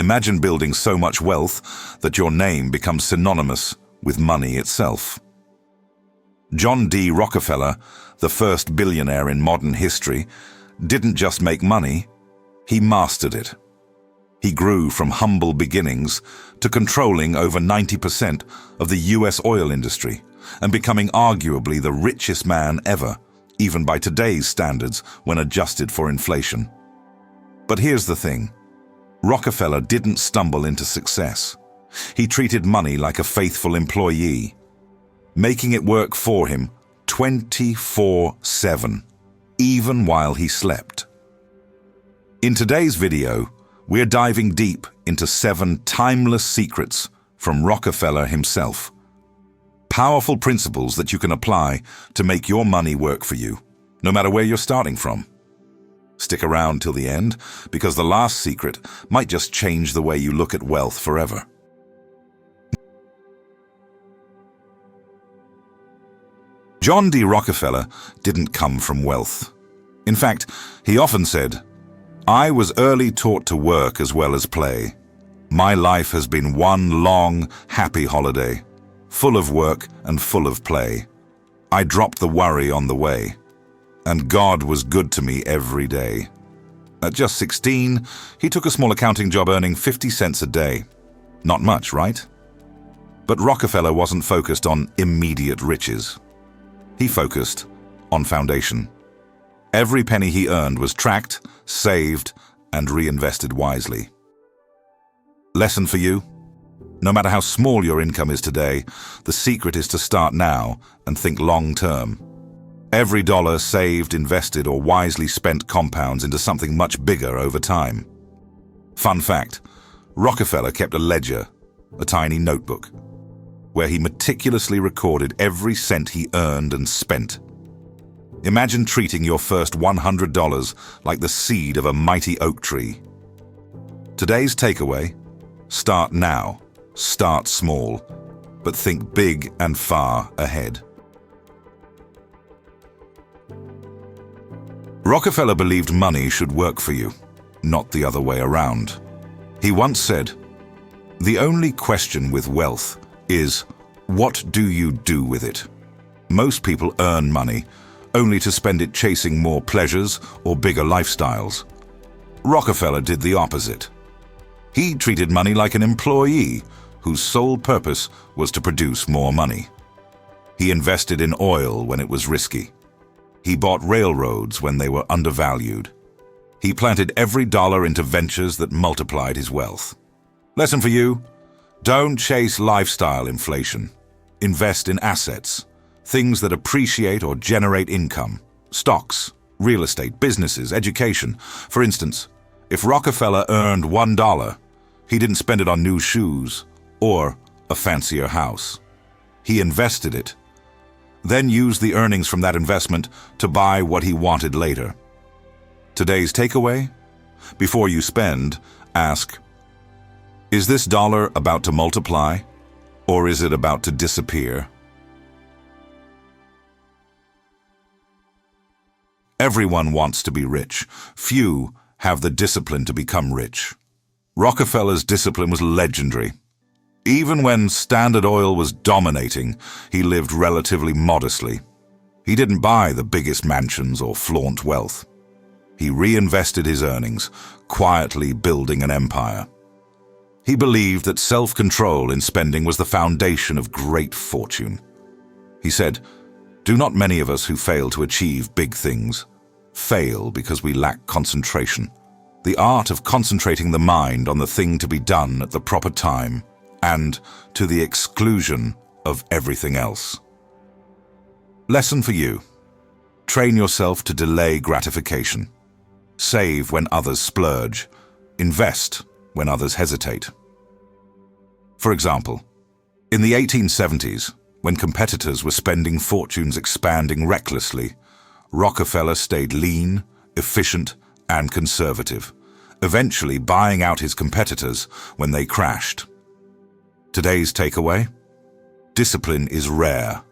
Imagine building so much wealth that your name becomes synonymous with money itself. John D. Rockefeller, the first billionaire in modern history, didn't just make money, he mastered it. He grew from humble beginnings to controlling over 90% of the US oil industry and becoming arguably the richest man ever, even by today's standards when adjusted for inflation. But here's the thing. Rockefeller didn't stumble into success. He treated money like a faithful employee, making it work for him 24/7, even while he slept. In today's video, we're diving deep into 7 timeless secrets from Rockefeller himself. Powerful principles that you can apply to make your money work for you, no matter where you're starting from. Stick around till the end, because the last secret might just change the way you look at wealth forever. John D. Rockefeller didn't come from wealth. In fact, he often said, "I was early taught to work as well as play. My life has been one long, happy holiday, full of work and full of play. I dropped the worry on the way, and God was good to me every day." At just 16, he took a small accounting job earning 50 cents a day. Not much, right? But Rockefeller wasn't focused on immediate riches. He focused on foundation. Every penny he earned was tracked, saved, and reinvested wisely. Lesson for you? No matter how small your income is today, the secret is to start now and think long-term. Every dollar saved, invested, or wisely spent compounds into something much bigger over time. Fun fact, Rockefeller kept a ledger, a tiny notebook, where he meticulously recorded every cent he earned and spent. Imagine treating your first $100 like the seed of a mighty oak tree. Today's takeaway: start now, start small, but think big and far ahead. Rockefeller believed money should work for you, not the other way around. He once said, "The only question with wealth is, what do you do with it?" Most people earn money only to spend it chasing more pleasures or bigger lifestyles. Rockefeller did the opposite. He treated money like an employee whose sole purpose was to produce more money. He invested in oil when it was risky. He bought railroads when they were undervalued. He planted every dollar into ventures that multiplied his wealth. Lesson for you: don't chase lifestyle inflation. Invest in assets, things that appreciate or generate income. Stocks, real estate, businesses, education. For instance, if Rockefeller earned $1, he didn't spend it on new shoes or a fancier house. He invested it, then used the earnings from that investment to buy what he wanted later. Today's takeaway? Before you spend, ask, is this dollar about to multiply, or is it about to disappear? Everyone wants to be rich. Few have the discipline to become rich. Rockefeller's discipline was legendary. Even when Standard Oil was dominating, he lived relatively modestly. He didn't buy the biggest mansions or flaunt wealth. He reinvested his earnings, quietly building an empire. He believed that self-control in spending was the foundation of great fortune. He said, "Do not many of us who fail to achieve big things fail because we lack concentration? The art of concentrating the mind on the thing to be done at the proper time and to the exclusion of everything else." Lesson for you: train yourself to delay gratification. Save when others splurge. Invest when others hesitate. For example, in the 1870s, when competitors were spending fortunes expanding recklessly, Rockefeller stayed lean, efficient, and conservative, eventually buying out his competitors when they crashed. Today's takeaway? Discipline is rare,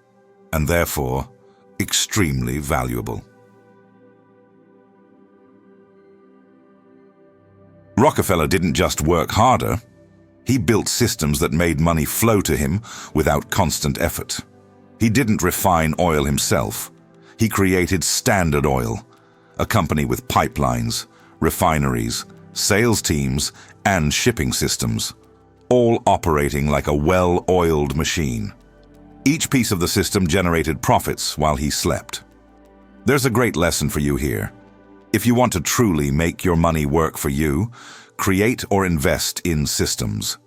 and therefore extremely valuable. Rockefeller didn't just work harder, he built systems that made money flow to him without constant effort. He didn't refine oil himself. He created Standard Oil, a company with pipelines, refineries, sales teams, and shipping systems, all operating like a well-oiled machine. Each piece of the system generated profits while he slept. There's a great lesson for you here. If you want to truly make your money work for you, create or invest in systems,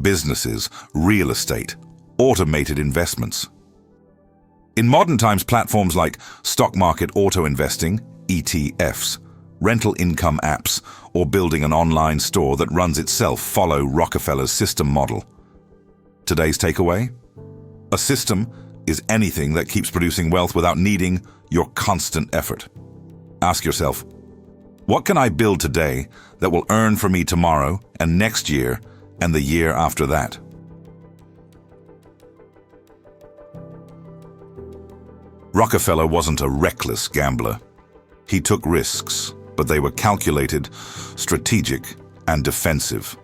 businesses, real estate, automated investments. In modern times, platforms like stock market auto-investing, ETFs, rental income apps, or building an online store that runs itself follow Rockefeller's system model. Today's takeaway? A system is anything that keeps producing wealth without needing your constant effort. Ask yourself, what can I build today that will earn for me tomorrow and next year and the year after that? Rockefeller wasn't a reckless gambler. He took risks, but they were calculated, strategic, and defensive.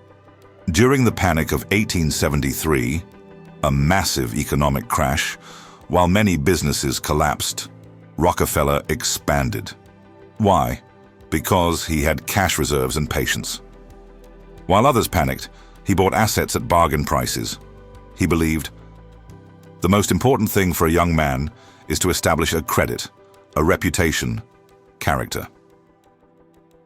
During the Panic of 1873, a massive economic crash, while many businesses collapsed, Rockefeller expanded. Why? Because he had cash reserves and patience. While others panicked, he bought assets at bargain prices. He believed, the most important thing for a young man is to establish a credit, a reputation, character.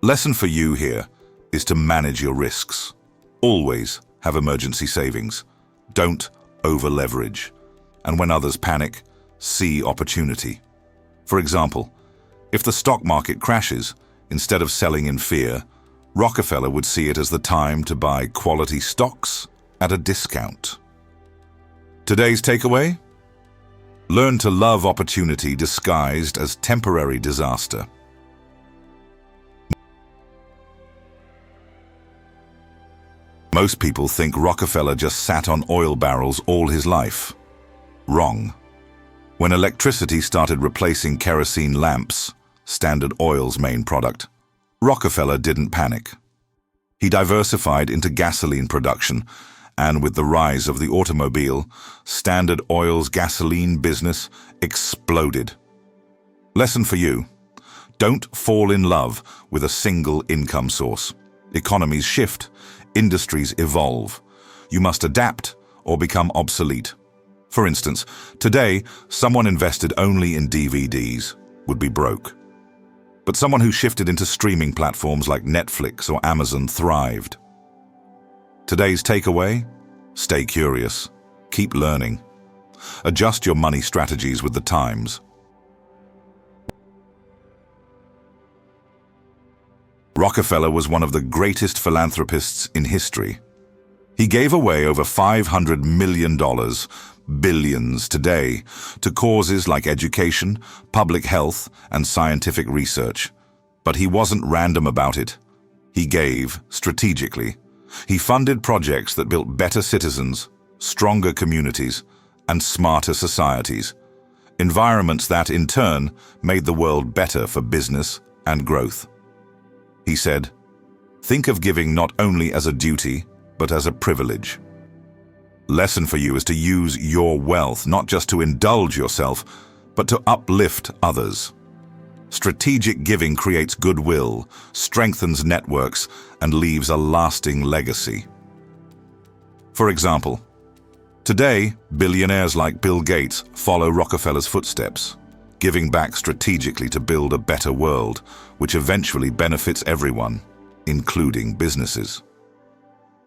Lesson for you here is to manage your risks. Always have emergency savings. Don't over-leverage. And when others panic, see opportunity. For example, if the stock market crashes, instead of selling in fear, Rockefeller would see it as the time to buy quality stocks at a discount. Today's takeaway? Learn to love opportunity disguised as temporary disaster. Most people think Rockefeller just sat on oil barrels all his life. Wrong. When electricity started replacing kerosene lamps, Standard Oil's main product, Rockefeller didn't panic. He diversified into gasoline production, and with the rise of the automobile, Standard Oil's gasoline business exploded. Lesson for you: don't fall in love with a single income source. Economies shift, industries evolve. You must adapt or become obsolete. For instance, today, someone invested only in DVDs would be broke. But someone who shifted into streaming platforms like Netflix or Amazon thrived. Today's takeaway? Stay curious. Keep learning. Adjust your money strategies with the times. Rockefeller was one of the greatest philanthropists in history. He gave away over $500 million, billions today, to causes like education, public health, and scientific research. But he wasn't random about it. He gave strategically. He funded projects that built better citizens, stronger communities, and smarter societies. Environments that, in turn, made the world better for business and growth. He said, think of giving not only as a duty, but as a privilege. Lesson for you is to use your wealth not just to indulge yourself, but to uplift others. Strategic giving creates goodwill, strengthens networks, and leaves a lasting legacy. For example, today, billionaires like Bill Gates follow Rockefeller's footsteps, giving back strategically to build a better world, which eventually benefits everyone, including businesses.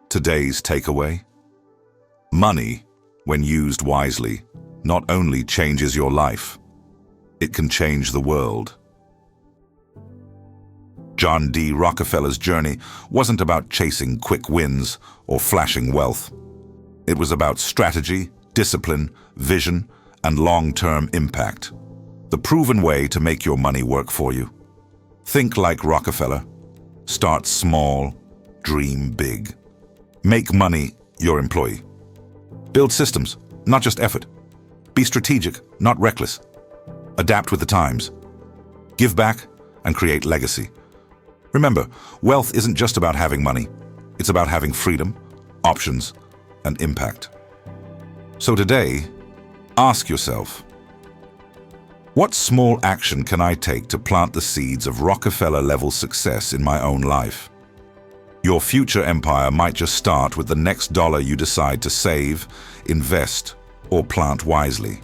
Today's takeaway? Money, when used wisely, not only changes your life, it can change the world. John D. Rockefeller's journey wasn't about chasing quick wins or flashing wealth. It was about strategy, discipline, vision, and long-term impact. The proven way to make your money work for you. Think like Rockefeller. Start small, dream big. Make money your employee. Build systems, not just effort. Be strategic, not reckless. Adapt with the times. Give back and create legacy. Remember, wealth isn't just about having money. It's about having freedom, options, and impact. So today, ask yourself, what small action can I take to plant the seeds of Rockefeller-level success in my own life? Your future empire might just start with the next dollar you decide to save, invest, or plant wisely.